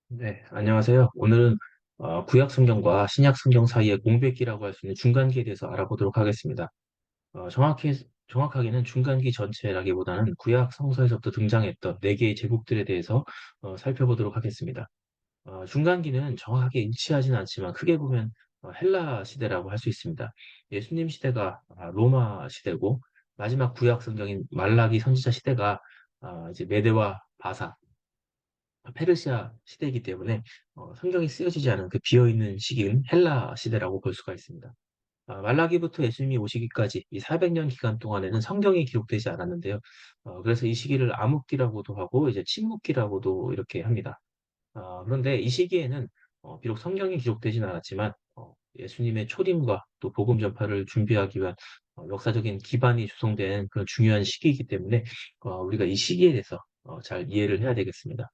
네, 안녕하세요. 오늘은 구약 성경과 신약 성경 사이의 공백기라고 할 수 있는 중간기에 대해서 알아보도록 하겠습니다. 정확하게는 중간기 전체라기보다는 구약 성서에서부터 등장했던 네 개의 제국들에 대해서 살펴보도록 하겠습니다. 중간기는 정확하게 일치하진 않지만 크게 보면 헬라 시대라고 할 수 있습니다. 예수님 시대가 로마 시대고 마지막 구약 성경인 말라기 선지자 시대가 이제 메대와 바사 페르시아 시대이기 때문에 성경이 쓰여지지 않은 그 비어있는 시기는 헬라 시대라고 볼 수가 있습니다. 말라기부터 예수님이 오시기까지 이 400년 기간 동안에는 성경이 기록되지 않았는데요. 그래서 이 시기를 암흑기라고도 하고 이제 침묵기라고도 이렇게 합니다. 그런데 이 시기에는 비록 성경이 기록되진 않았지만 예수님의 초림과 또 복음 전파를 준비하기 위한 역사적인 기반이 조성된 그런 중요한 시기이기 때문에 우리가 이 시기에 대해서 잘 이해를 해야 되겠습니다.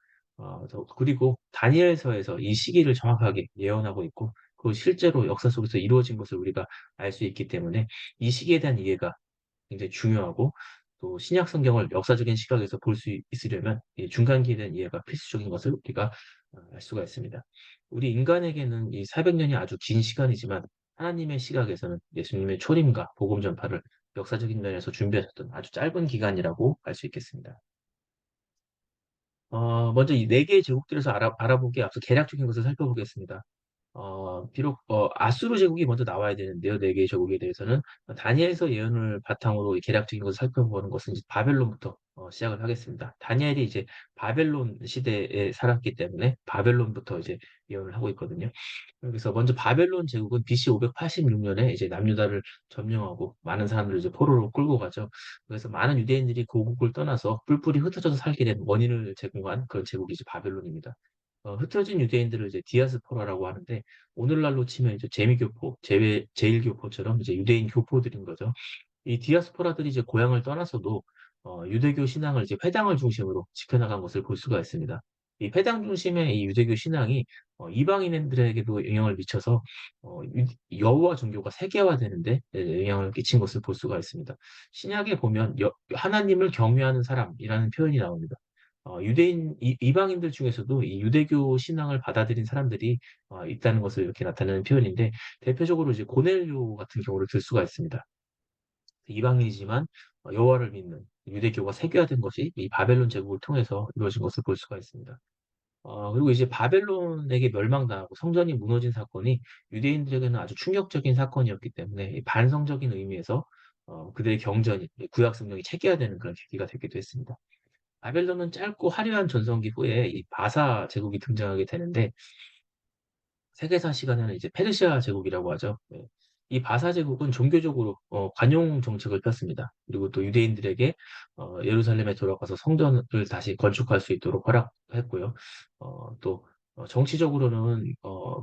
그리고 다니엘서에서 이 시기를 정확하게 예언하고 있고 그 실제로 역사 속에서 이루어진 것을 우리가 알 수 있기 때문에 이 시기에 대한 이해가 굉장히 중요하고 또 신약 성경을 역사적인 시각에서 볼 수 있으려면 이 중간기에 대한 이해가 필수적인 것을 우리가 알 수가 있습니다. 우리 인간에게는 이 400년이 아주 긴 시간이지만 하나님의 시각에서는 예수님의 초림과 복음 전파를 역사적인 면에서 준비하셨던 아주 짧은 기간이라고 할 수 있겠습니다. 먼저 이 네 개의 제국들에서 알아보기에 앞서 개략적인 것을 살펴보겠습니다. 비록 아수르 제국이 먼저 나와야 되는데요. 네 개의 제국에 대해서는 다니엘서 예언을 바탕으로 이 개략적인 것을 살펴보는 것은 이제 바벨론부터 시작을 하겠습니다. 다니엘이 이제 바벨론 시대에 살았기 때문에 바벨론부터 이제 예언을 하고 있거든요. 그래서 먼저 바벨론 제국은 BC 586년에 이제 남유다를 점령하고 많은 사람들을 이제 포로로 끌고 가죠. 그래서 많은 유대인들이 고국을 떠나서 뿔뿔이 흩어져서 살게 된 원인을 제공한 그런 제국이 이제 바벨론입니다. 흩어진 유대인들을 이제 디아스포라라고 하는데 오늘날로 치면 이제 재미교포, 제일교포처럼 이제 유대인 교포들인 거죠. 이 디아스포라들이 이제 고향을 떠나서도 유대교 신앙을 이제 회당을 중심으로 지켜나간 것을 볼 수가 있습니다. 이 회당 중심의 이 유대교 신앙이 이방인들에게도 영향을 미쳐서 여호와 종교가 세계화되는데 영향을 끼친 것을 볼 수가 있습니다. 신약에 보면 하나님을 경외하는 사람이라는 표현이 나옵니다. 이방인들 중에서도 이 유대교 신앙을 받아들인 사람들이 있다는 것을 이렇게 나타내는 표현인데 대표적으로 이제 고넬료 같은 경우를 들 수가 있습니다. 이방인이지만 여호와를 믿는 유대교가 세계화된 것이 이 바벨론 제국을 통해서 이루어진 것을 볼 수가 있습니다. 그리고 이제 바벨론에게 멸망당하고 성전이 무너진 사건이 유대인들에게는 아주 충격적인 사건이었기 때문에 이 반성적인 의미에서 그들의 경전이 구약 성경이 체계화되는 그런 계기가 되기도 했습니다. 바벨론은 짧고 화려한 전성기 후에 이 바사 제국이 등장하게 되는데 세계사 시간에는 이제 페르시아 제국이라고 하죠. 네. 이 바사 제국은 종교적으로 관용 정책을 폈습니다. 그리고 또 유대인들에게 예루살렘에 돌아가서 성전을 다시 건축할 수 있도록 허락했고요. 또 정치적으로는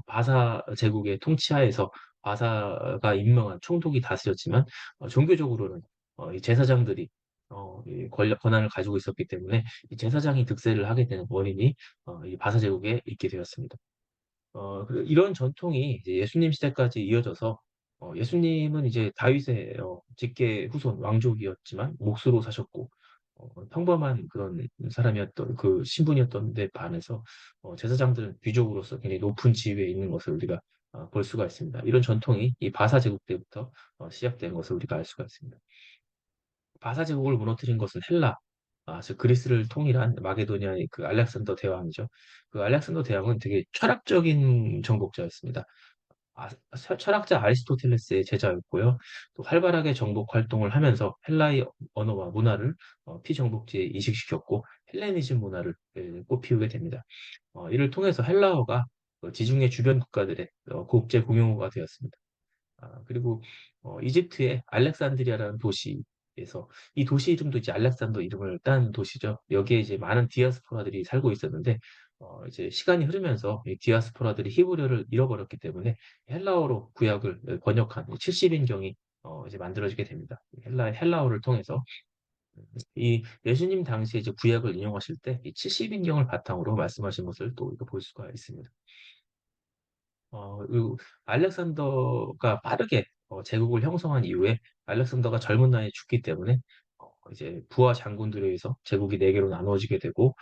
바사 제국의 통치하에서 바사가 임명한 총독이 다스렸지만 종교적으로는 이 제사장들이 이 권한을 가지고 있었기 때문에 이 제사장이 득세를 하게 되는 원인이 이 바사 제국에 있게 되었습니다. 이런 전통이 이제 예수님 시대까지 이어져서 예수님은 이제 다윗의 직계 후손 왕족이었지만 몫으로 사셨고 평범한 그런 사람이었던 그 신분이었던 데 반해서 제사장들은 귀족으로서 굉장히 높은 지위에 있는 것을 우리가 볼 수가 있습니다. 이런 전통이 이 바사 제국 때부터 시작된 것을 우리가 알 수가 있습니다. 바사 제국을 무너뜨린 것은 헬라, 즉 그리스를 통일한 마게도니아의 그 알렉산더 대왕이죠. 그 알렉산더 대왕은 되게 철학적인 정복자였습니다. 철학자 아리스토텔레스의 제자였고요. 또 활발하게 정복 활동을 하면서 헬라의 언어와 문화를 피정복지에 이식시켰고 헬레니즘 문화를 꽃피우게 됩니다. 이를 통해서 헬라어가 지중해 주변 국가들의 국제 공용어가 되었습니다. 그리고 이집트의 알렉산드리아라는 도시에서 이 도시 이름도 이제 알렉산더 이름을 딴 도시죠. 여기에 이제 많은 디아스포라들이 살고 있었는데 이제 시간이 흐르면서 이 디아스포라들이 히브리어를 잃어버렸기 때문에 헬라어로 구약을 번역한 70인경이 이제 만들어지게 됩니다. 헬라어를 통해서 이 예수님 당시에 이제 구약을 인용하실 때 이 70인경을 바탕으로 말씀하신 것을 또 이거 볼 수가 있습니다. 그리고 알렉산더가 빠르게 제국을 형성한 이후에 알렉산더가 젊은 나이에 죽기 때문에 이제 부하 장군들에 의해서 제국이 네 개로 나누어지게 되고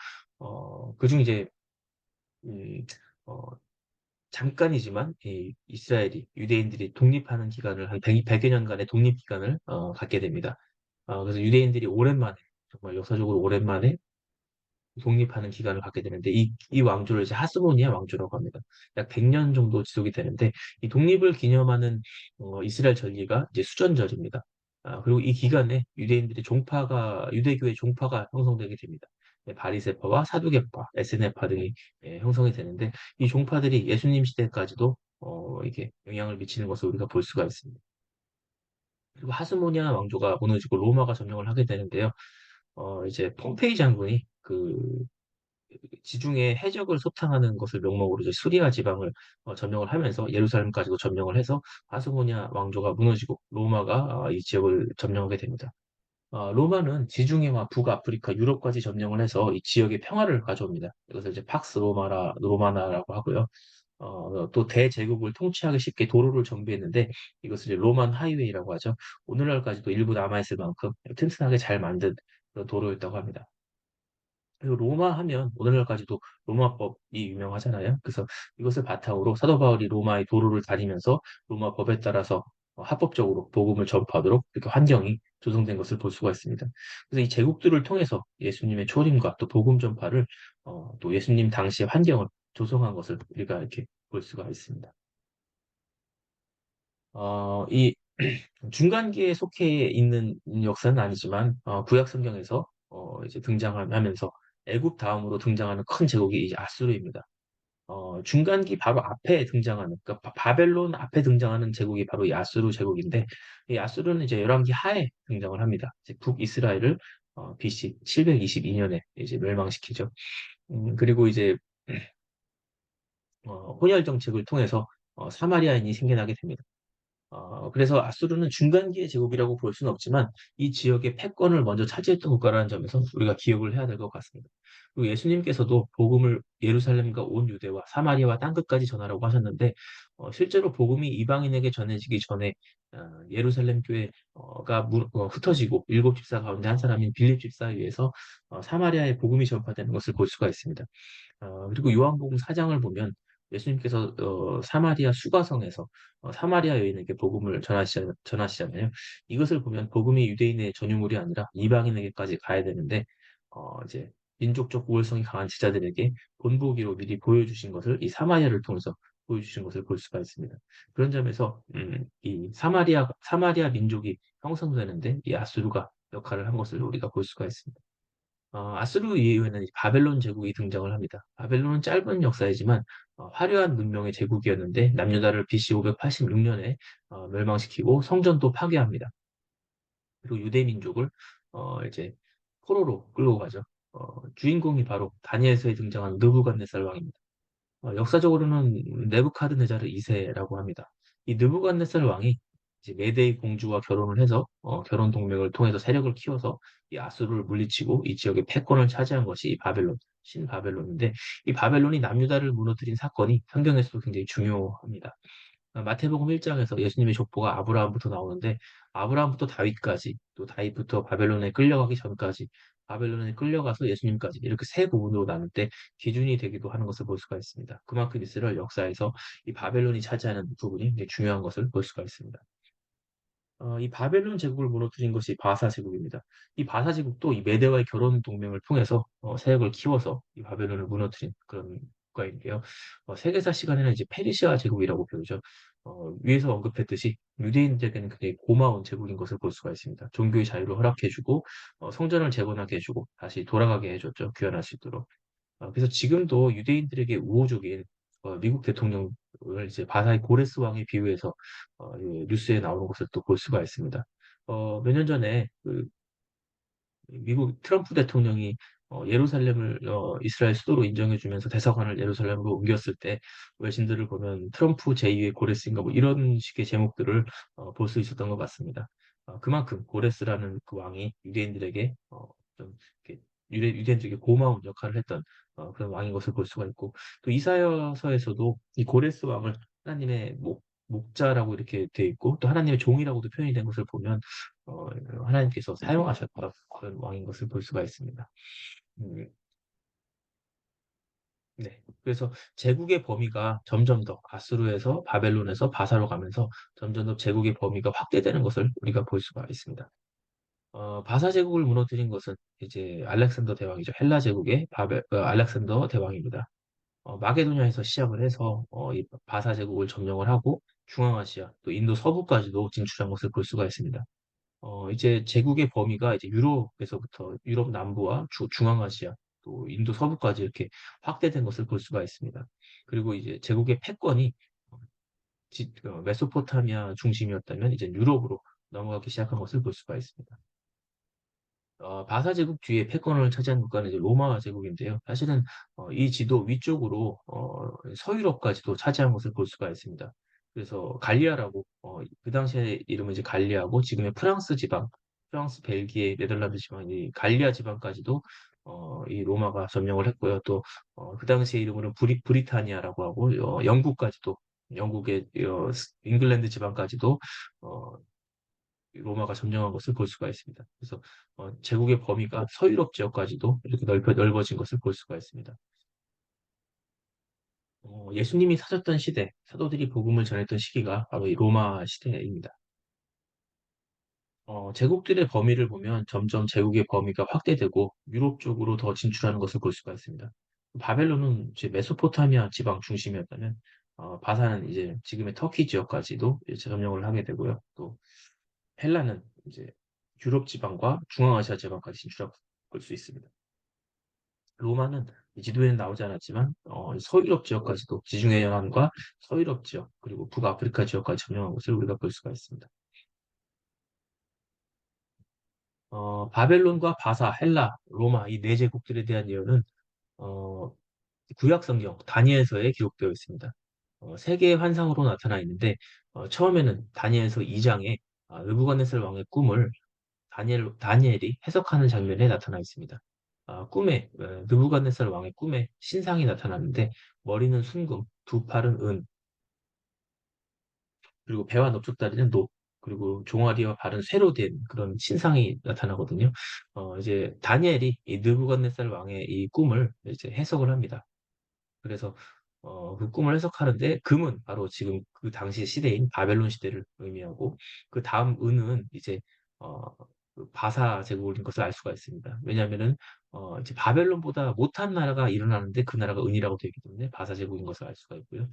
그중 이제 음, 어, 잠깐이지만 이 이스라엘이 유대인들이 독립하는 기간을 한 100여 년간의 독립 기간을 갖게 됩니다. 그래서 유대인들이 오랜만에 정말 역사적으로 오랜만에 독립하는 기간을 갖게 되는데 이 왕조를 이제 하스모니아 왕조라고 합니다. 약 100년 정도 지속이 되는데 이 독립을 기념하는 이스라엘 절기가 이제 수전절입니다. 그리고 이 기간에 유대인들의 종파가 유대교의 종파가 형성되게 됩니다. 네, 바리새파와 사두개파, 에스네파 등이 형성이 되는데 이 종파들이 예수님 시대까지도 이게 영향을 미치는 것을 우리가 볼 수가 있습니다. 그리고 하스모니아 왕조가 무너지고 로마가 점령을 하게 되는데요. 이제 폼페이 장군이 그 지중해 해적을 소탕하는 것을 명목으로 이제 수리아 지방을 점령을 하면서 예루살렘까지도 점령을 해서 하스모니아 왕조가 무너지고 로마가 이 지역을 점령하게 됩니다. 로마는 지중해와 북아프리카, 유럽까지 점령을 해서 이 지역의 평화를 가져옵니다. 이것을 이제 팍스 로마나라고 하고요. 또 대제국을 통치하기 쉽게 도로를 정비했는데 이것을 이제 로만 하이웨이라고 하죠. 오늘날까지도 일부 남아있을 만큼 튼튼하게 잘 만든 그런 도로였다고 합니다. 그리고 로마 하면 오늘날까지도 로마법이 유명하잖아요. 그래서 이것을 바탕으로 사도 바울이 로마의 도로를 다니면서 로마 법에 따라서 합법적으로 복음을 전파하도록 이렇게 환경이 조성된 것을 볼 수가 있습니다. 그래서 이 제국들을 통해서 예수님의 초림과 또 복음 전파를 또 예수님 당시의 환경을 조성한 것을 우리가 이렇게 볼 수가 있습니다. 이 중간기에 속해 있는 역사는 아니지만 구약 성경에서 이제 등장하면서 애굽 다음으로 등장하는 큰 제국이 이제 아수르입니다. 중간기 바로 앞에 등장하는 그러니까 바벨론 앞에 등장하는 제국이 바로 이 아수르 제국인데 이 아수르는 이제 열왕기 하에 등장을 합니다. 이제 북이스라엘을 BC 722년에 이제 멸망시키죠. 그리고 이제 혼혈 정책을 통해서 사마리아인이 생겨나게 됩니다. 그래서 아수르는 중간기의 제국이라고 볼 수는 없지만 이 지역의 패권을 먼저 차지했던 국가라는 점에서 우리가 기억을 해야 될 것 같습니다. 그리고 예수님께서도 복음을 예루살렘과 온 유대와 사마리아와 땅끝까지 전하라고 하셨는데 실제로 복음이 이방인에게 전해지기 전에 예루살렘 교회가 흩어지고 일곱 집사 가운데 한 사람인 빌립 집사에 의해서 사마리아에 복음이 전파되는 것을 볼 수가 있습니다. 그리고 요한복음 4장을 보면 예수님께서 사마리아 수가성에서 사마리아 여인에게 복음을 전하시잖아요. 이것을 보면 복음이 유대인의 전유물이 아니라 이방인에게까지 가야 되는데 이제 민족적 우월성이 강한 지자들에게 본보기로 미리 보여주신 것을 이 사마리아를 통해서 보여주신 것을 볼 수가 있습니다. 그런 점에서 이 사마리아 민족이 형성되는데 이 아수르가 역할을 한 것을 우리가 볼 수가 있습니다. 아수르 이후에는 바벨론 제국이 등장을 합니다. 바벨론은 짧은 역사이지만 화려한 문명의 제국이었는데 남유다를 BC 586년에 멸망시키고 성전도 파괴합니다. 그리고 유대 민족을 이제 포로로 끌고 가죠. 주인공이 바로 다니엘서에 등장한 느부갓네살 왕입니다. 역사적으로는 네부카드네자르 2세라고 합니다. 이 느부갓네살 왕이 이제 메데이 공주와 결혼을 해서 결혼 동맹을 통해서 세력을 키워서 이 아수르를 물리치고 이 지역의 패권을 차지한 것이 이 바벨론, 신바벨론인데 이 바벨론이 남유다를 무너뜨린 사건이 성경에서도 굉장히 중요합니다. 마태복음 1장에서 예수님의 족보가 아브라함부터 나오는데 아브라함부터 다윗까지 또 다윗부터 바벨론에 끌려가기 전까지 바벨론에 끌려가서 예수님까지 이렇게 세 부분으로 나눌 때 기준이 되기도 하는 것을 볼 수가 있습니다. 그만큼 이스라엘 역사에서 이 바벨론이 차지하는 부분이 굉장히 중요한 것을 볼 수가 있습니다. 이 바벨론 제국을 무너뜨린 것이 바사 제국입니다. 이 바사 제국도 이 메대와의 결혼 동맹을 통해서 세력을 키워서 이 바벨론을 무너뜨린 그런 국가인데요. 세계사 시간에는 이제 페르시아 제국이라고 부르죠. 위에서 언급했듯이 유대인들에게는 굉장히 고마운 제국인 것을 볼 수가 있습니다. 종교의 자유를 허락해주고 성전을 재건하게 해주고 다시 돌아가게 해줬죠. 귀환할 수 있도록. 그래서 지금도 유대인들에게 우호적인 미국 대통령을 이제 바사의 고레스 왕에 비유해서 이 뉴스에 나오는 것을 또 볼 수가 있습니다. 몇 년 전에 그 미국 트럼프 대통령이 예루살렘을 이스라엘 수도로 인정해주면서 대사관을 예루살렘으로 옮겼을 때 외신들을 보면 트럼프 제2의 고레스인가 뭐 이런 식의 제목들을 볼 수 있었던 것 같습니다. 그만큼 고레스라는 그 왕이 유대인들에게 좀 이렇게 유대인들에게 고마운 역할을 했던 그런 왕인 것을 볼 수가 있고 또 이사야서에서도 이 고레스 왕을 하나님의 목자라고 이렇게 돼 있고 또 하나님의 종이라고도 표현이 된 것을 보면 하나님께서 사용하셨던 그런 왕인 것을 볼 수가 있습니다. 음, 그래서 제국의 범위가 점점 더 아수르에서 바벨론에서 바사로 가면서 점점 더 제국의 범위가 확대되는 것을 우리가 볼 수가 있습니다. 바사 제국을 무너뜨린 것은 이제 알렉산더 대왕이죠. 헬라 제국의 알렉산더 대왕입니다. 마게도냐에서 시작을 해서 이 바사 제국을 점령을 하고 중앙아시아 또 인도 서부까지도 진출한 것을 볼 수가 있습니다. 이제 제국의 범위가 이제 유럽에서부터 유럽 남부와 중앙아시아 또 인도 서부까지 이렇게 확대된 것을 볼 수가 있습니다. 그리고 이제 제국의 패권이 메소포타미아 중심이었다면 이제 유럽으로 넘어가기 시작한 것을 볼 수가 있습니다. 바사 제국 뒤에 패권을 차지한 국가는 이제 로마 제국인데요. 사실은 이 지도 위쪽으로 서유럽까지도 차지한 것을 볼 수가 있습니다. 그래서 갈리아라고 그 당시에 이름은 이제 갈리아고 지금의 프랑스 지방, 프랑스, 벨기에, 네덜란드 지방, 이 갈리아 지방까지도 이 로마가 점령을 했고요. 또 그 당시에 이름으로 브리타니아라고 하고 영국까지도 영국의 잉글랜드 지방까지도 어, 로마가 점령한 것을 볼 수가 있습니다. 그래서 제국의 범위가 서유럽 지역까지도 이렇게 넓어진 것을 볼 수가 있습니다. 예수님이 사셨던 시대, 사도들이 복음을 전했던 시기가 바로 이 로마 시대입니다. 제국들의 범위를 보면 점점 제국의 범위가 확대되고 유럽 쪽으로 더 진출하는 것을 볼 수가 있습니다. 바벨론은 이제 메소포타미아 지방 중심이었다면 바사는 이제 지금의 터키 지역까지도 이제 점령을 하게 되고요. 또 헬라는 이제 유럽 지방과 중앙아시아 지방까지 진출할 수 있습니다. 로마는 이 지도에는 나오지 않았지만 서유럽 지역까지도 지중해 연안과 서유럽 지역 그리고 북아프리카 지역까지 점령한 것을 우리가 볼 수가 있습니다. 바벨론과 바사, 헬라, 로마 이 네 제국들에 대한 예언은 어, 구약 성경 다니엘서에 기록되어 있습니다. 세 개의 환상으로 나타나 있는데 처음에는 다니엘서 2장에 느부갓네살 왕의 꿈을 다니엘이 해석하는 장면에 나타나 있습니다. 느부갓네살 왕의 꿈에 신상이 나타나는데 머리는 순금, 두 팔은 은, 그리고 배와 넓적다리는 노, 그리고 종아리와 발은 쇠로 된 그런 신상이 나타나거든요. 이제 다니엘이 이 느부갓네살 왕의 이 꿈을 이제 해석을 합니다. 그래서 그 꿈을 해석하는데 금은 바로 지금 그 당시 시대인 바벨론 시대를 의미하고 그 다음 은은 이제 어, 그 바사 제국인 것을 알 수가 있습니다. 왜냐하면은 이제 바벨론보다 못한 나라가 일어나는데 그 나라가 은이라고 되어 있기 때문에 바사 제국인 것을 알 수가 있고요.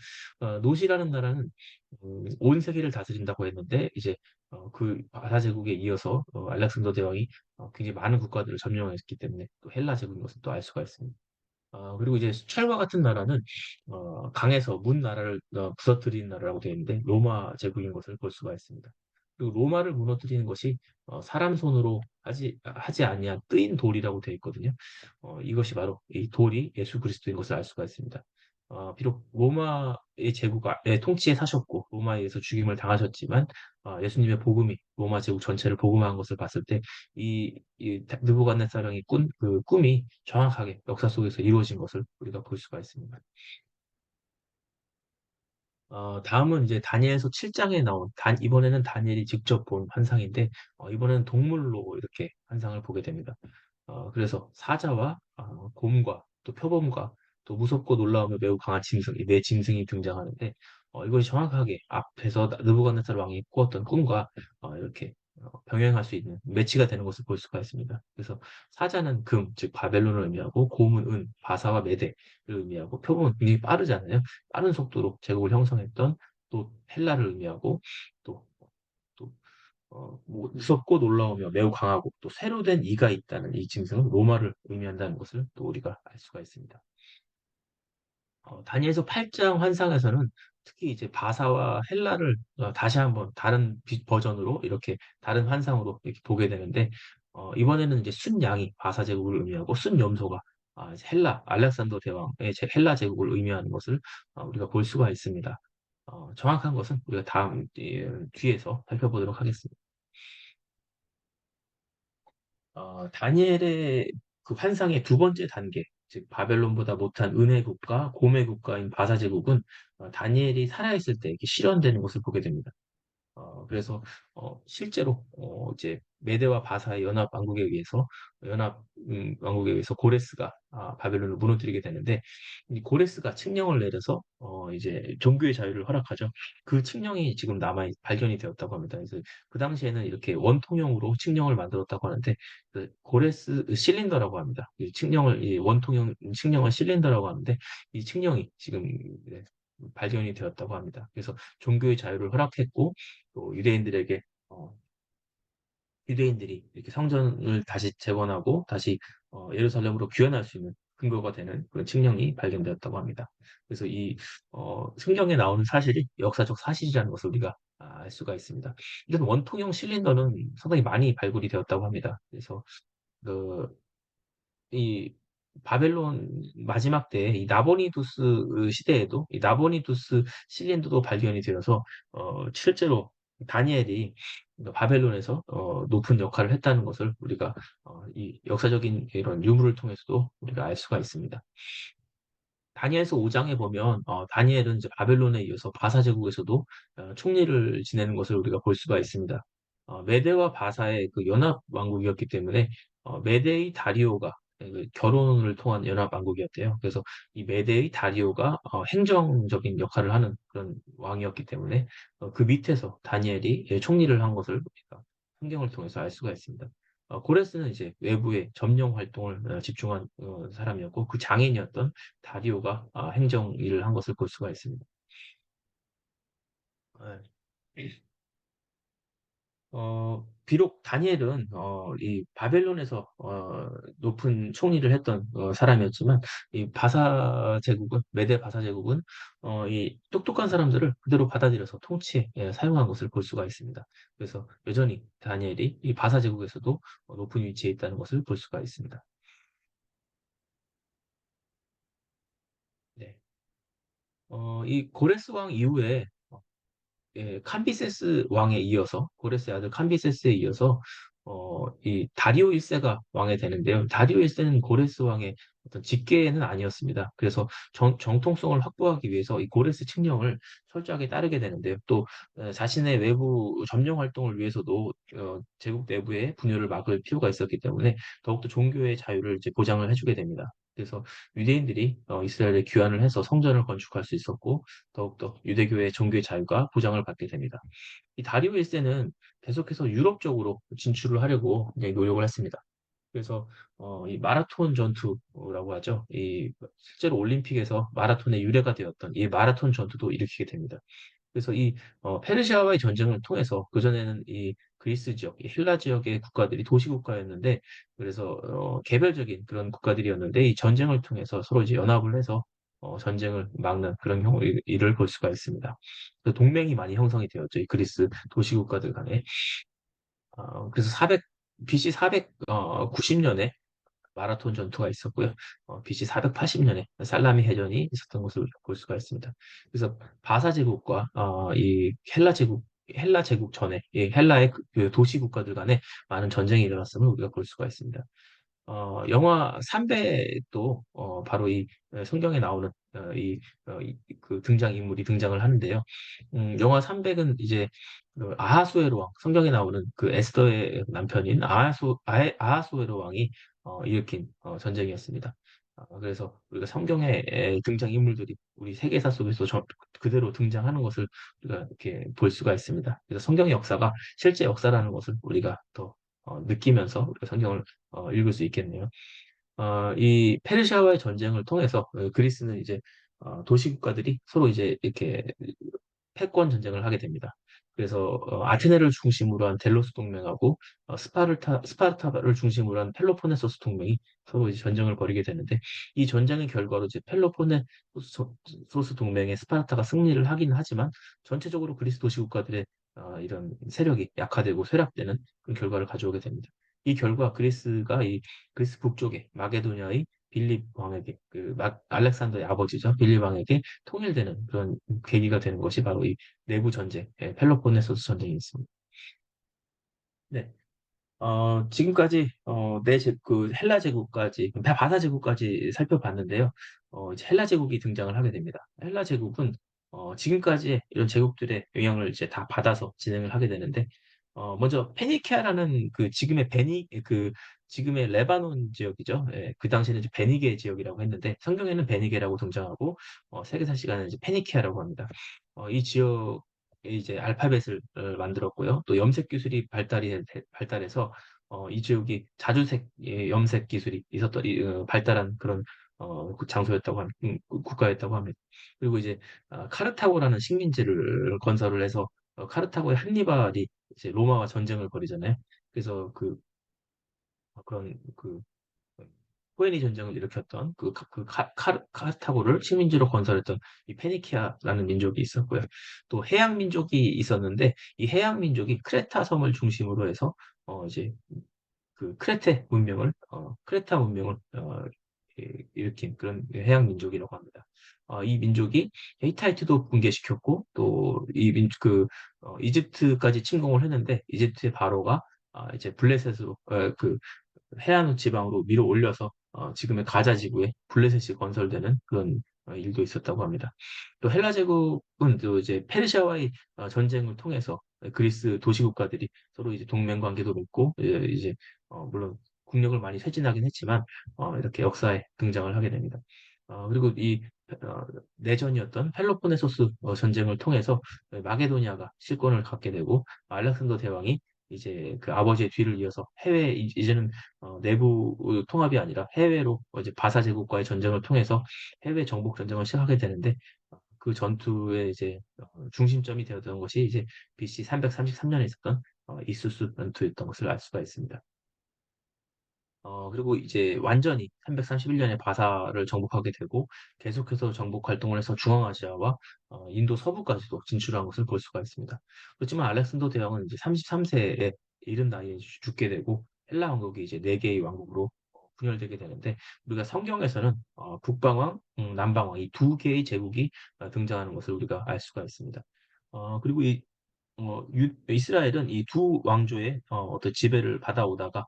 노시라는 나라는 온 세계를 다스린다고 했는데 이제 그 바사 제국에 이어서 알렉산더 대왕이 굉장히 많은 국가들을 점령했기 때문에 또 헬라 제국인 것을 또 알 수가 있습니다. 그리고 이제 수철과 같은 나라는 강에서 문 나라를 부서뜨린 나라라고 되어 있는데 로마 제국인 것을 볼 수가 있습니다. 그리고 로마를 무너뜨리는 것이 사람 손으로 하지 아니한 뜨인 돌이라고 되어 있거든요. 이것이 바로 이 돌이 예수 그리스도인 것을 알 수가 있습니다. 비록 로마의 제국의 통치에 사셨고 로마에 의해서 죽임을 당하셨지만 예수님의 복음이 로마 제국 전체를 복음화한 것을 봤을 때 이 느부갓네살령의 그 꿈이 정확하게 역사 속에서 이루어진 것을 우리가 볼 수가 있습니다. 다음은 이제 다니엘서 7장에 나온 이번에는 다니엘이 직접 본 환상인데 이번에는 동물로 이렇게 환상을 보게 됩니다. 그래서 사자와 곰과 또 표범과 또 무섭고 놀라우며 매우 강한 짐승, 이 네 짐승이 등장하는데 이것이 정확하게 앞에서 느부갓네살 왕이 꾸었던 꿈과 이렇게 병행할 수 있는 매치가 되는 것을 볼 수가 있습니다. 그래서 사자는 금, 즉 바벨론을 의미하고 곰은 은, 바사와 메대를 의미하고 표범은 굉장히 빠르잖아요. 빠른 속도로 제국을 형성했던 또 헬라를 의미하고 또, 또 무섭고 놀라우며 매우 강하고 또 쇠로 된 이가 있다는 이 짐승은 로마를 의미한다는 것을 또 우리가 알 수가 있습니다. 다니엘서 8장 환상에서는 특히 이제 바사와 헬라를 다시 한번 다른 버전으로 이렇게 다른 환상으로 이렇게 보게 되는데 이번에는 이제 순양이 바사 제국을 의미하고 순염소가 이제 알렉산더 대왕의 헬라 제국을 의미하는 것을 우리가 볼 수가 있습니다. 정확한 것은 우리가 다음 뒤에서 살펴보도록 하겠습니다. 다니엘의 그 환상의 두 번째 단계, 즉 바벨론보다 못한 은혜 국가, 고매 국가인 바사 제국은 다니엘이 살아있을 때 이렇게 실현되는 것을 보게 됩니다. 그래서 실제로 이제 메대와 바사의 연합 왕국에 의해서 연합 왕국에 의해서 고레스가 바벨론을 무너뜨리게 되는데 이 고레스가 칙령을 내려서 이제 종교의 자유를 허락하죠. 그 칙령이 지금 발견이 되었다고 합니다. 그래서 그 당시에는 이렇게 원통형으로 칙령을 만들었다고 하는데 그 고레스 실린더라고 합니다. 이 원통형 칙령을 실린더라고 하는데 이 칙령이 지금 네, 발견이 되었다고 합니다. 그래서 종교의 자유를 허락했고 또 어, 유대인들이 이렇게 성전을 다시 재건하고 다시 예루살렘으로 귀환할 수 있는 근거가 되는 그런 칙령이 발견되었다고 합니다. 그래서 이 성경에 나오는 사실이 역사적 사실이라는 것을 우리가 알 수가 있습니다. 이런 원통형 실린더는 상당히 많이 발굴이 되었다고 합니다. 그래서 그 이 바벨론 마지막 때 이 나보니두스 시대에도 이 나보니두스 실린도도 발견이 되어서 실제로 다니엘이 바벨론에서 높은 역할을 했다는 것을 우리가 이 역사적인 이런 유물을 통해서도 우리가 알 수가 있습니다. 다니엘서 5장에 보면 다니엘은 이제 바벨론에 이어서 바사 제국에서도 총리를 지내는 것을 우리가 볼 수가 있습니다. 메대와 바사의 그 연합 왕국이었기 때문에 메대의 다리오가 그 결혼을 통한 연합 왕국이었대요. 그래서 이 메대의 다리오가 행정적인 역할을 하는 그런 왕이었기 때문에 그 밑에서 다니엘이 총리를 한 것을 우리가 성경을 통해서 알 수가 있습니다. 고레스는 이제 외부의 점령 활동을 집중한 사람이었고 그 장인이었던 다리오가 행정 일을 한 것을 볼 수가 있습니다. 네. 비록 다니엘은 이 바벨론에서 높은 총리를 했던 사람이었지만 이 바사 제국은 메데 바사 제국은 이 똑똑한 사람들을 그대로 받아들여서 통치에 사용한 것을 볼 수가 있습니다. 그래서 여전히 다니엘이 이 바사 제국에서도 높은 위치에 있다는 것을 볼 수가 있습니다. 네. 이 고레스 왕 이후에 캄비세스 왕에 이어서 고레스의 아들 캄비세스에 이어서 이 다리오 1세가 왕이 되는데요. 다리오 1세는 고레스 왕의 어떤 직계는 아니었습니다. 그래서 정통성을 확보하기 위해서 이 고레스 칙령을 철저하게 따르게 되는데요. 또 자신의 외부 점령 활동을 위해서도 제국 내부에 분열을 막을 필요가 있었기 때문에 더욱더 종교의 자유를 이제 보장을 해주게 됩니다. 그래서 유대인들이 이스라엘에 귀환을 해서 성전을 건축할 수 있었고 더욱더 유대교의 종교의 자유가 보장을 받게 됩니다. 이 다리오 1세는 계속해서 유럽 쪽으로 진출을 하려고 굉장히 노력을 했습니다. 그래서 이 마라톤 전투라고 하죠. 이 실제로 올림픽에서 마라톤의 유래가 되었던 이 마라톤 전투도 일으키게 됩니다. 그래서 이 페르시아와의 전쟁을 통해서 그전에는 이 그리스 지역, 이 헬라 지역의 국가들이 도시 국가였는데 그래서 개별적인 그런 국가들이었는데 이 전쟁을 통해서 서로 이제 연합을 해서 전쟁을 막는 그런 일을 볼 수가 있습니다. 그 동맹이 많이 형성이 되었죠. 이 그리스 도시 국가들 간에. 그래서 BC 490년에 마라톤 전투가 있었고요. BC 480년에 살라미 해전이 있었던 것을 볼 수가 있습니다. 그래서 바사 제국과 이 헬라 제국 전에 이 헬라의 그 도시 국가들 간에 많은 전쟁이 일어났음을 우리가 볼 수가 있습니다. 영화 300도 바로 이 성경에 나오는 그 등장인물이 등장을 하는데요. 영화 300은 이제 그 아하수에로 왕, 성경에 나오는 그 에스더의 남편인 아하수에로 왕이 일으킨 전쟁이었습니다. 그래서 우리가 성경에 등장인물들이 우리 세계사 속에서 그대로 등장하는 것을 우리가 이렇게 볼 수가 있습니다. 그래서 성경의 역사가 실제 역사라는 것을 우리가 더 느끼면서 우리가 성경을 읽을 수 있겠네요. 이 페르시아와의 전쟁을 통해서 그리스는 이제 도시 국가들이 서로 이제 이렇게 패권 전쟁을 하게 됩니다. 그래서 아테네를 중심으로 한 델로스 동맹하고 스파르타를 중심으로 한 펠로포네소스 동맹이 서로 이제 전쟁을 벌이게 되는데 이 전쟁의 결과로 이제 펠로포네소스 동맹의 스파르타가 승리를 하긴 하지만 전체적으로 그리스 도시 국가들의 이런 세력이 약화되고 쇠락되는 그런 결과를 가져오게 됩니다. 이 결과 그리스가 이 그리스 북쪽에 마게도니아의 빌립 왕에게 알렉산더의 아버지죠. 빌립 왕에게 통일되는 그런 계기가 되는 것이 바로 이 내부 전쟁, 펠로폰네소스 전쟁이 있습니다. 네. 지금까지 그 헬라 제국까지 바사 제국까지 살펴봤는데요. 이제 헬라 제국이 등장을 하게 됩니다. 헬라 제국은 지금까지 이런 제국들의 영향을 이제 다 받아서 진행을 하게 되는데, 먼저 페니키아라는 그 지금의 레바논 지역이죠. 예, 그 당시에는 이제 베니게 지역이라고 했는데 성경에는 베니게라고 등장하고 세계사 시간은 이제 페니키아라고 합니다. 이 지역에 이제 알파벳을 만들었고요. 또 염색 기술이 발달해서 이 지역이 자주색 염색 기술이 발달한 그런 그 장소였다고 국가였다고 합니다. 그리고 이제 카르타고라는 식민지를 건설을 해서 카르타고의 한니발이 이제 로마와 전쟁을 벌이잖아요. 그래서 그런 호에니 전쟁을 일으켰던 카르타고를 식민지로 건설했던 이 페니키아라는 민족이 있었고요. 또 해양 민족이 있었는데 이 해양 민족이 크레타 섬을 중심으로 해서 이제 크레타 문명을 일으킨 그런 해양 민족이라고 합니다. 이 민족이 히타이트도 붕괴시켰고 또 이집트까지 침공을 했는데 이집트의 바로가 이제 블레셋으로 해안 지방으로 밀어 올려서 지금의 가자 지구에 블레셋이 건설되는 그런 일도 있었다고 합니다. 또 헬라 제국은 또 이제 페르시아와의 전쟁을 통해서 그리스 도시국가들이 서로 이제 동맹 관계도 맺고 이제 물론 국력을 많이 쇄진하긴 했지만 이렇게 역사에 등장을 하게 됩니다. 그리고 이 어, 내전이었던 펠로폰네소스 전쟁을 통해서 마게도니아가 실권을 갖게 되고 알렉산더 대왕이 이제 그 아버지의 뒤를 이어서 이제는 내부 통합이 아니라 해외로 이제 바사 제국과의 전쟁을 통해서 해외 정복 전쟁을 시작하게 되는데 그 전투의 이제 중심점이 되었던 것이 이제 BC 333년에 있었던 이수스 전투였던 것을 알 수가 있습니다. 그리고 이제 완전히 331년에 바사를 정복하게 되고 계속해서 정복 활동을 해서 중앙아시아와 인도 서부까지도 진출한 것을 볼 수가 있습니다. 그렇지만 알렉산더 대왕은 이제 33세에 이른 나이에 죽게 되고 헬라 왕국이 이제 네 개의 왕국으로 분열되게 되는데 우리가 성경에서는 북방왕, 남방왕 이 두 개의 제국이 등장하는 것을 우리가 알 수가 있습니다. 그리고 이스라엘은 이 두 왕조의 어떤 지배를 받아오다가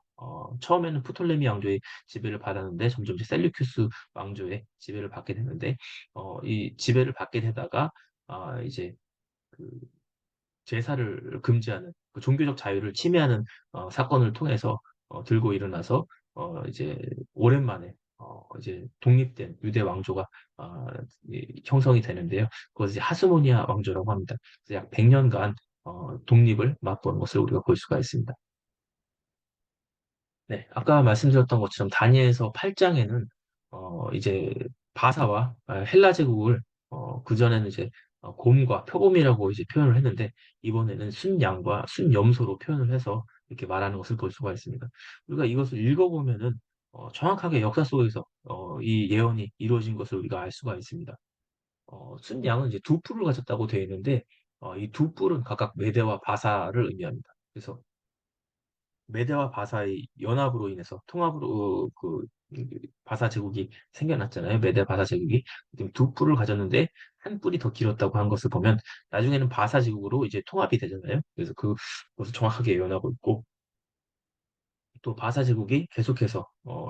처음에는 프톨레미 왕조의 지배를 받았는데 점점 이제 셀류큐스 왕조의 지배를 받게 되는데 이 지배를 받게 되다가 이제 그 제사를 금지하는 그 종교적 자유를 침해하는 사건을 통해서 들고 일어나서 이제 오랜만에 이제 독립된 유대 왕조가 어, 형성이 되는데요. 그것을 이제 하스모니아 왕조라고 합니다. 그래서 약 100년간 독립을 맛본 것을 우리가 볼 수가 있습니다. 네, 아까 말씀드렸던 것처럼 다니엘서 8장에는 이제 바사와 헬라 제국을 그전에는 이제 곰과 표범이라고 이제 표현을 했는데 이번에는 순양과 순염소로 표현을 해서 이렇게 말하는 것을 볼 수가 있습니다. 우리가 이것을 읽어보면은 정확하게 역사 속에서 이 예언이 이루어진 것을 우리가 알 수가 있습니다. 순양은 이제 두 뿔을 가졌다고 되어 있는데 이 두 뿔은 각각 메대와 바사를 의미합니다. 그래서 메대와 바사의 연합으로 인해서 통합으로 바사 제국이 생겨났잖아요. 메대 바사 제국이 지금 두 뿔을 가졌는데 한 뿔이 더 길었다고 한 것을 보면 나중에는 바사 제국으로 이제 통합이 되잖아요. 그래서 그것을 정확하게 예언하고 있고 또 바사 제국이 계속해서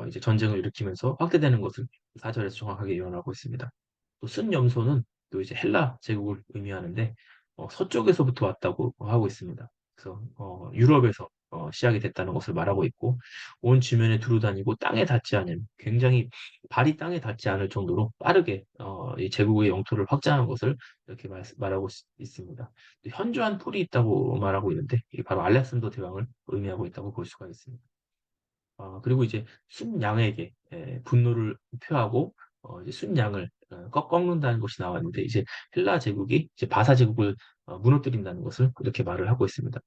이제 전쟁을 일으키면서 확대되는 것을 사절에서 정확하게 예언하고 있습니다. 또 순염소는 또 이제 헬라 제국을 의미하는데 서쪽에서부터 왔다고 하고 있습니다. 그래서 유럽에서 시작이 됐다는 것을 말하고 있고 온 주변에 두루다니고 땅에 닿지 않은 굉장히 발이 땅에 닿지 않을 정도로 빠르게 이 제국의 영토를 확장한 것을 이렇게 말하고 있습니다. 또 현저한 뿔이 있다고 말하고 있는데 이게 바로 알렉산더 대왕을 의미하고 있다고 볼 수가 있습니다. 그리고 이제 순양에게 분노를 표하고 이제 순양을 꺾는다는 것이 나왔는데 이제 헬라 제국이 이제 바사 제국을 무너뜨린다는 것을 이렇게 말을 하고 있습니다.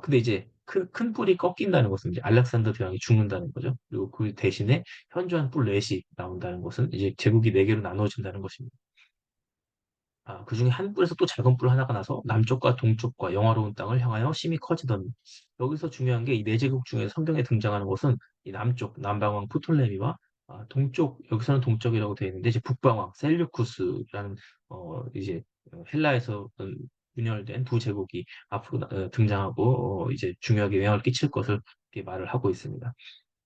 근데 이제 큰 뿔이 꺾인다는 것은 이제 알렉산더 대왕이 죽는다는 거죠. 그리고 그 대신에 현저한 뿔 넷이 나온다는 것은 이제 제국이 네 개로 나누어진다는 것입니다. 그 중에 한 뿔에서 또 작은 뿔 하나가 나서 남쪽과 동쪽과 영화로운 땅을 향하여 심히 커지더니 여기서 중요한 게 이 네 제국 중에 성경에 등장하는 것은 이 남쪽 남방왕 프톨레미와 동쪽 여기서는 동쪽이라고 되어 있는데 이제 북방왕 셀류쿠스라는 이제 헬라에서 분열된 두 제국이 앞으로 등장하고 이제 중요하게 영향을 끼칠 것을 이렇게 말을 하고 있습니다.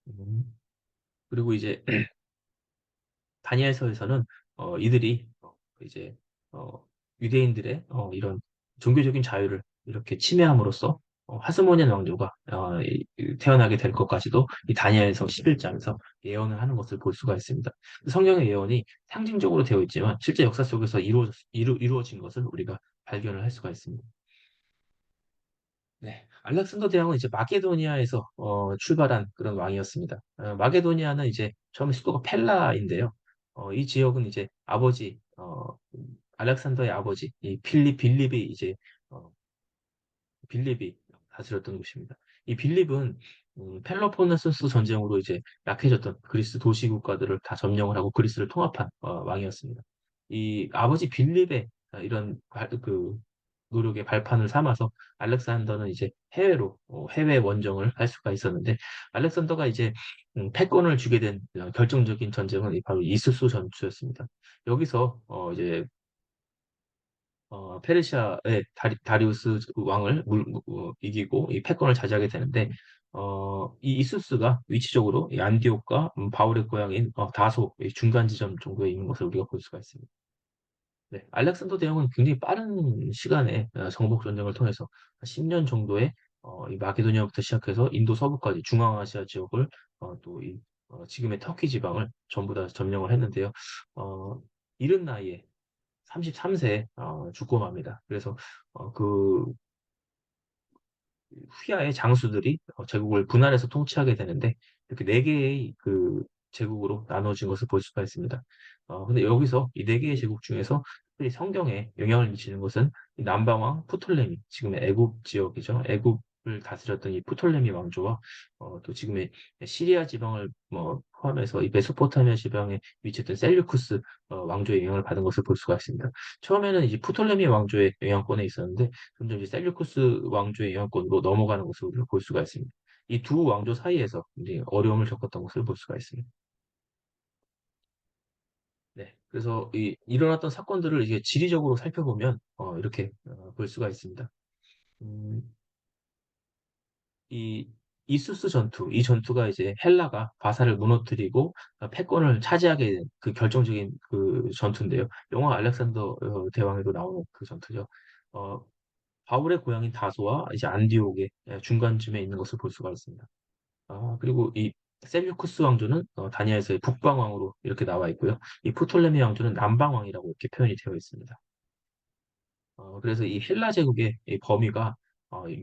음, 그리고 이제 다니엘서에서는 이들이 이제 어, 유대인들의 이런 종교적인 자유를 이렇게 침해함으로써 하스모니안 왕조가 태어나게 될 것까지도 이 다니엘서 11장에서 예언을 하는 것을 볼 수가 있습니다. 성경의 예언이 상징적으로 되어 있지만 실제 역사 속에서 이루어진 것을 우리가 발견을 할 수가 있습니다. 네, 알렉산더 대왕은 이제 마게도니아에서 출발한 그런 왕이었습니다. 마게도니아는 이제 처음에 수도가 펠라인데요. 이 지역은 이제 알렉산더의 아버지 이 빌립이 이제 어, 빌립이 다스렸던 곳입니다. 이 빌립은 펠로폰네소스 전쟁으로 이제 약해졌던 그리스 도시 국가들을 다 점령을 하고 그리스를 통합한 왕이었습니다. 이 아버지 빌립의 그 노력의 발판을 삼아서 알렉산더는 이제 해외 원정을 할 수가 있었는데 알렉산더가 이제 패권을 주게 된 결정적인 전쟁은 바로 이수스 전투였습니다. 여기서 이제 페르시아의 다리우스 왕을 이기고 이 패권을 차지하게 되는데 이 이수스가 위치적으로 이 안디옥과 바울의 고향인 다소 이 중간 지점 정도에 있는 것을 우리가 볼 수가 있습니다. 네, 알렉산더 대왕은 굉장히 빠른 시간에 정복 전쟁을 통해서 10년 정도의 이 마게도니아부터 시작해서 인도 서부까지 중앙아시아 지역을 또 지금의 터키 지방을 전부 다 점령을 했는데요. 어, 이른 나이에 33세에 죽고 맙니다. 그래서 그 후야의 장수들이 제국을 분할해서 통치하게 되는데 이렇게 네 개의 그 제국으로 나눠진 것을 볼 수가 있습니다. 근데 여기서 이 네 개의 제국 중에서 특별히 성경에 영향을 미치는 것은 이 남방왕 프톨레미, 지금의 애굽 지역이죠. 애굽을 다스렸던 이 프톨레미 왕조와 또 지금의 시리아 지방을 포함해서 이 메소포타미아 지방에 위치했던 셀류쿠스 왕조의 영향을 받은 것을 볼 수가 있습니다. 처음에는 이제 프톨레미 왕조의 영향권에 있었는데 점점 이제 셀류쿠스 왕조의 영향권으로 넘어가는 것을 우리가 볼 수가 있습니다. 이 두 왕조 사이에서 이제 어려움을 겪었던 것을 볼 수가 있습니다. 네. 그래서 일어났던 사건들을 이게 지리적으로 살펴보면 이렇게 볼 수가 있습니다. 음, 이 이수스 전투, 이 전투가 이제 헬라가 바사를 무너뜨리고 패권을 차지하게 된 그 결정적인 그 전투인데요. 영화 알렉산더 대왕에도 나오는 그 전투죠. 어, 바울의 고향인 다소와 이제 안디옥의 중간쯤에 있는 것을 볼 수가 있습니다. 그리고 이 셀류쿠스 왕조는 다니엘서의 북방왕으로 이렇게 나와 있고요. 이 프톨레미 왕조는 남방왕이라고 이렇게 표현이 되어 있습니다. 그래서 이 헬라 제국의 이 범위가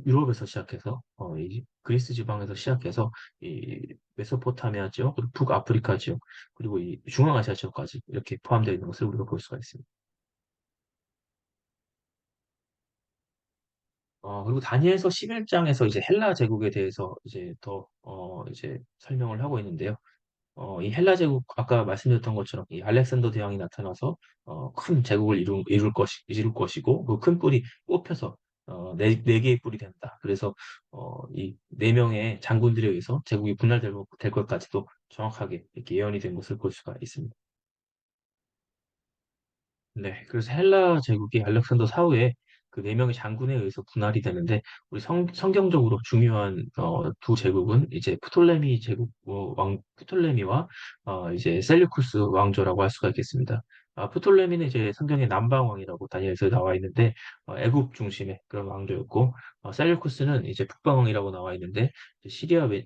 유럽에서 시작해서 이 그리스 지방에서 시작해서 이 메소포타미아 지역, 그리고 북아프리카 지역, 그리고 이 중앙아시아 지역까지 이렇게 포함되어 있는 것을 우리가 볼 수가 있습니다. 그리고 다니엘서 11장에서 이제 헬라 제국에 대해서 이제 이제 설명을 하고 있는데요. 이 헬라 제국, 아까 말씀드렸던 것처럼 이 알렉산더 대왕이 나타나서 큰 제국을 이룰 것이고, 그 큰 뿔이 뽑혀서 네 개의 뿔이 된다. 그래서 이 네 명의 장군들에 의해서 제국이 될 것까지도 정확하게 이렇게 예언이 된 것을 볼 수가 있습니다. 네, 그래서 헬라 제국이 알렉산더 사후에 그 네 명의 장군에 의해서 분할이 되는데 우리 성경적으로 중요한 두 제국은 이제 프톨레미와 이제 셀류쿠스 왕조라고 할 수가 있겠습니다. 프톨레미는 이제 성경의 남방 왕이라고 다니엘서에 나와 있는데 애굽 중심의 그런 왕조였고 셀류쿠스는 이제 북방 왕이라고 나와 있는데 이제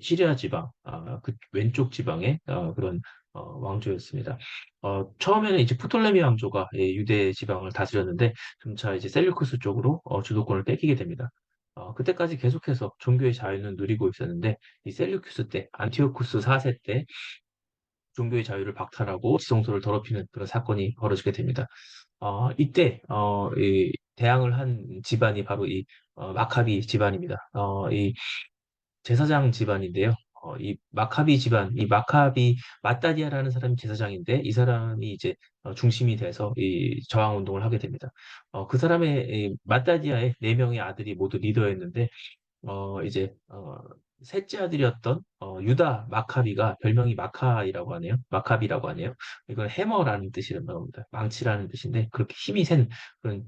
시리아 지방 그 왼쪽 지방의 그런 왕조였습니다. 처음에는 이제 프톨레미 왕조가 유대 지방을 다스렸는데 점차 이제 셀류쿠스 쪽으로 주도권을 뺏기게 됩니다. 그때까지 계속해서 종교의 자유는 누리고 있었는데 이 셀류쿠스 때 안티오쿠스 4세 때 종교의 자유를 박탈하고 지성소를 더럽히는 그런 사건이 벌어지게 됩니다. 이때 이 대항을 한 집안이 바로 이 마카비 집안입니다. 이 제사장 집안인데요. 이 마카비 집안, 이 마카비 마따디아라는 사람이 제사장인데 이 사람이 이제 중심이 돼서 이 저항 운동을 하게 됩니다. 그 사람의 이 마따디아의 네 명의 아들이 모두 리더였는데 이제 셋째 아들이었던 유다 마카비가 별명이 마카이라고 하네요. 마카비라고 하네요. 이건 해머라는 뜻이란 말입니다. 망치라는 뜻인데 그렇게 힘이 센 그런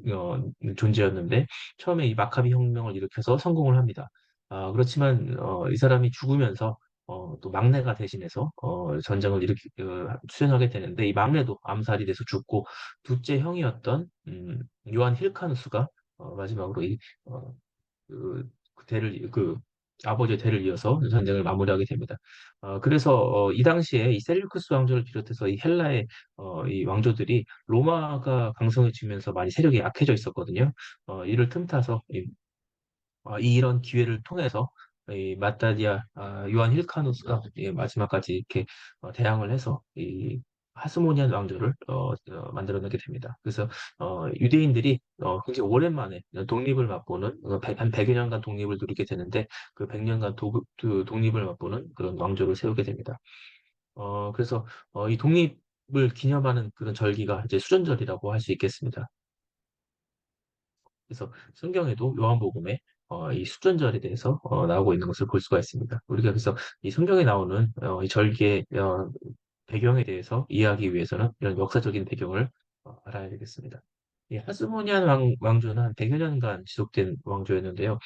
존재였는데 처음에 이 마카비 혁명을 일으켜서 성공을 합니다. 그렇지만 이 사람이 죽으면서 또 막내가 대신해서 전쟁을 수행하게 되는데 이 막내도 암살이 돼서 죽고 둘째 형이었던 요한 힐카누스가 마지막으로 어, 그 대를 그 아버지의 대를 이어서 전쟁을 마무리하게 됩니다. 그래서 이 당시에 이 셀류크스 왕조를 비롯해서 이 헬라의 이 왕조들이 로마가 강성해지면서 많이 세력이 약해져 있었거든요. 이를 틈타서 이런 기회를 통해서 이 마타디아 요한 힐카누스가 마지막까지 이렇게 대항을 해서 이 하스모니안 왕조를 만들어내게 됩니다. 그래서 유대인들이 굉장히 오랜만에 독립을 맛보는 한 100여 년간 독립을 누리게 되는데 그 100년간 독립을 맛보는 그런 왕조를 세우게 됩니다. 그래서 이 독립을 기념하는 그런 절기가 이제 수전절이라고 할 수 있겠습니다. 그래서 성경에도 요한복음에 이 수전절에 대해서 나오고 있는 것을 볼 수가 있습니다. 우리가 그래서 이 성경에 나오는 이 절기의 배경에 대해서 이해하기 위해서는 이런 역사적인 배경을 알아야 되겠습니다. 이 하스모니안 왕조는 한 100여 년간 지속된 왕조였는데요.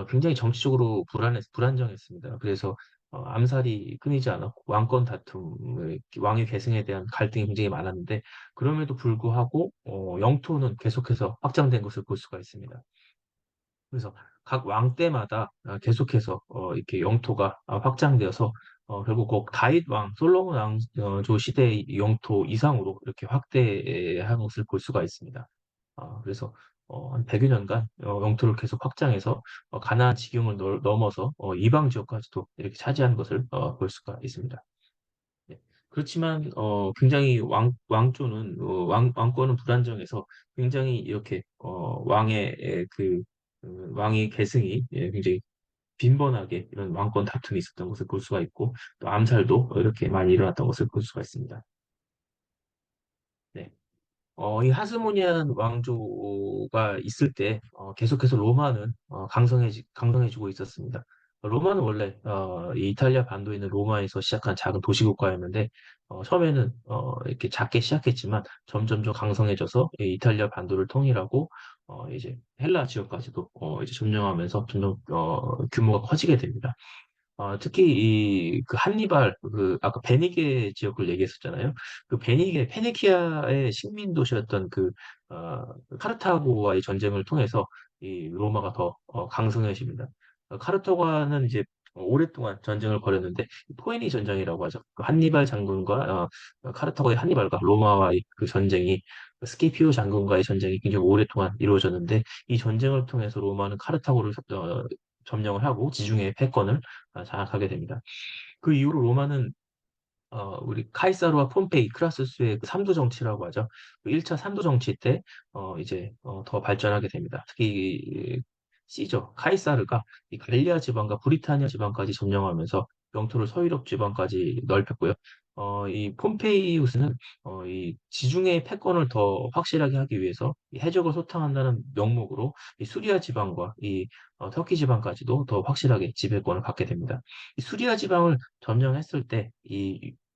굉장히 정치적으로 불안정했습니다. 그래서 암살이 끊이지 않았고 왕권 다툼, 왕위 계승에 대한 갈등이 굉장히 많았는데 그럼에도 불구하고 영토는 계속해서 확장된 것을 볼 수가 있습니다. 그래서 각 왕 때마다 계속해서 이렇게 영토가 확장되어서 결국 다윗 왕, 솔로몬 왕조 시대의 영토 이상으로 이렇게 확대한 것을 볼 수가 있습니다. 그래서 한 100여 년간 영토를 계속 확장해서 가나안 지경을 넘어서 이방 지역까지도 이렇게 차지한 것을 볼 수가 있습니다. 네. 그렇지만 굉장히 왕조는 왕권은 불안정해서 굉장히 이렇게 왕의 왕위 계승이 굉장히 빈번하게 이런 왕권 다툼이 있었던 것을 볼 수가 있고 또 암살도 이렇게 많이 일어났던 것을 볼 수가 있습니다. 네. 이 하스모니안 왕조가 있을 때 계속해서 로마는 강성해지고 있었습니다. 로마는 원래 이 이탈리아 반도에 있는 로마에서 시작한 작은 도시국가였는데 처음에는 이렇게 작게 시작했지만 점점점 강성해져서 이 이탈리아 반도를 통일하고 이제 헬라 지역까지도 이제 점령하면서 점점 규모가 커지게 됩니다. 특히 그 한니발 아까 베니게 지역을 얘기했었잖아요. 그 페니키아의 식민 도시였던 어, 카르타고와의 전쟁을 통해서 이 로마가 더 강성해집니다. 카르타고와는 이제 오랫동안 전쟁을 벌였는데 포에니 전쟁이라고 하죠. 그 한니발 장군과 카르타고의 한니발과 로마와의 그 전쟁이 스키피오 장군과의 전쟁이 굉장히 오랫동안 이루어졌는데 이 전쟁을 통해서 로마는 카르타고를 점령을 하고 지중해 패권을 장악하게 됩니다. 그 이후로 로마는 우리 카이사르와 폼페이, 크라수스의 그 삼도 정치라고 하죠. 그 1차 삼도 정치 때 이제 더 발전하게 됩니다. 특히 시저, 카이사르가 이 갈리아 지방과 브리타니아 지방까지 점령하면서 영토를 서유럽 지방까지 넓혔고요. 이 폼페이우스는 이 지중해 패권을 더 확실하게 하기 위해서 이 해적을 소탕한다는 명목으로 이 수리아 지방과 이 터키 지방까지도 더 확실하게 지배권을 갖게 됩니다. 이 수리아 지방을 점령했을 때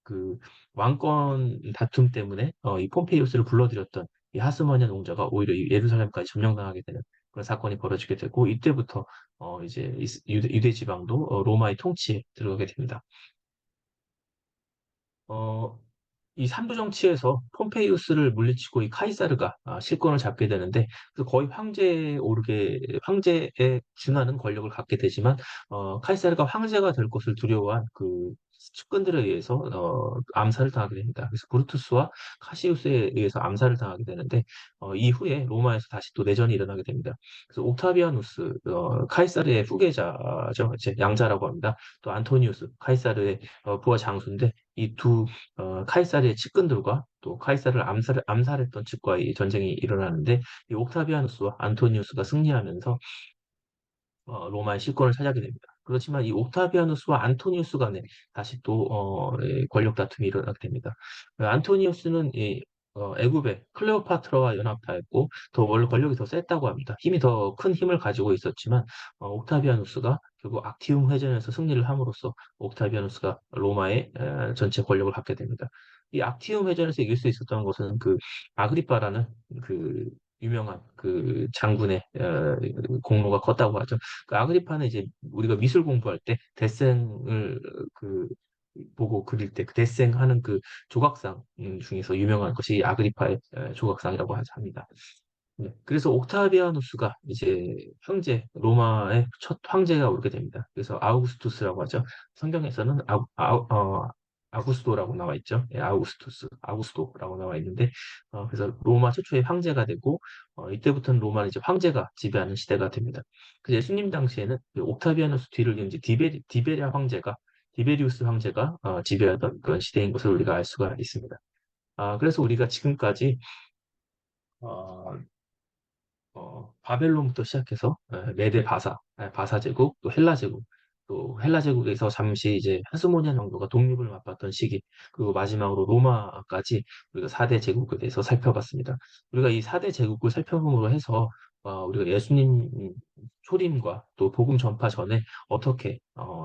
그 왕권 다툼 때문에 이 폼페이우스를 불러들였던 이 하스모니안 왕자가 오히려 이 예루살렘까지 점령당하게 되는 그런 사건이 벌어지게 되고 이때부터 이제 유대 지방도 로마의 통치에 들어가게 됩니다. 어, 이 삼부 정치에서 폼페이우스를 물리치고 이 카이사르가 실권을 잡게 되는데 그래서 거의 황제에 준하는 권력을 갖게 되지만 카이사르가 황제가 될 것을 두려워한 그 측근들에 의해서 암살을 당하게 됩니다. 그래서 브루투스와 카시우스에 의해서 암살을 당하게 되는데 이후에 로마에서 다시 또 내전이 일어나게 됩니다. 그래서 옥타비아누스 카이사르의 후계자죠. 이제 양자라고 합니다. 또 안토니우스 카이사르의 부하 장수인데 이두 카이사르의 측근들과 또 카이사르를 암살했던 측과의 전쟁이 일어나는데 이 옥타비아누스와 안토니우스가 승리하면서 로마의 실권을 차지하게 됩니다. 그렇지만 이 옥타비아누스와 안토니우스 간에 다시 또 권력 다툼이 일어나게 됩니다. 안토니우스는 이 애굽의 클레오파트라와 연합하였고 더 원래 권력이 더 셌다고 합니다. 힘이 더 큰 힘을 가지고 있었지만 옥타비아누스가 결국 악티움 회전에서 승리를 함으로써 옥타비아누스가 로마의 전체 권력을 갖게 됩니다. 이 악티움 회전에서 이길 수 있었던 것은 그 아그리빠라는 그 유명한 그 장군의 공로가 컸다고 하죠. 그 아그리파는 이제 우리가 미술 공부할 때 데생을 그 보고 그릴 때 그 데생하는 그 조각상 중에서 유명한 것이 아그리파의 조각상이라고 합니다. 네. 그래서 옥타비아누스가 이제 형제, 로마의 첫 황제가 오르게 됩니다. 그래서 아우구스투스라고 하죠. 성경에서는 아구스도라고 나와 있죠. 예, 아우구스토라고 나와 있는데, 그래서 로마 최초의 황제가 되고, 이때부터는 로마는 이제 황제가 지배하는 시대가 됩니다. 그 예수님 당시에는 그 옥타비아누스 뒤를 이은 이제 디베리아 황제가, 디베리우스 황제가 지배하던 그런 시대인 것을 우리가 알 수가 있습니다. 그래서 우리가 지금까지 어, 바벨론부터 시작해서 메데 바사 제국, 또 헬라 제국, 또 헬라 제국에서 잠시 이제 하스모니아 정도가 독립을 맛봤던 시기, 그리고 마지막으로 로마까지 우리가 4대 제국에 대해서 살펴봤습니다. 우리가 이 4대 제국을 살펴봄으로 해서 우리가 예수님 초림과 또 복음 전파 전에 어떻게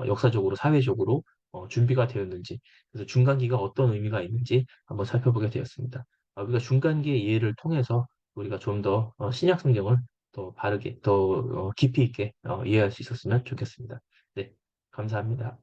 역사적으로, 사회적으로 준비가 되었는지, 그래서 중간기가 어떤 의미가 있는지 한번 살펴보게 되었습니다. 우리가 중간기의 이해를 통해서 우리가 좀 더 신약 성경을 더 바르게, 더 깊이 있게 이해할 수 있었으면 좋겠습니다. 네, 감사합니다.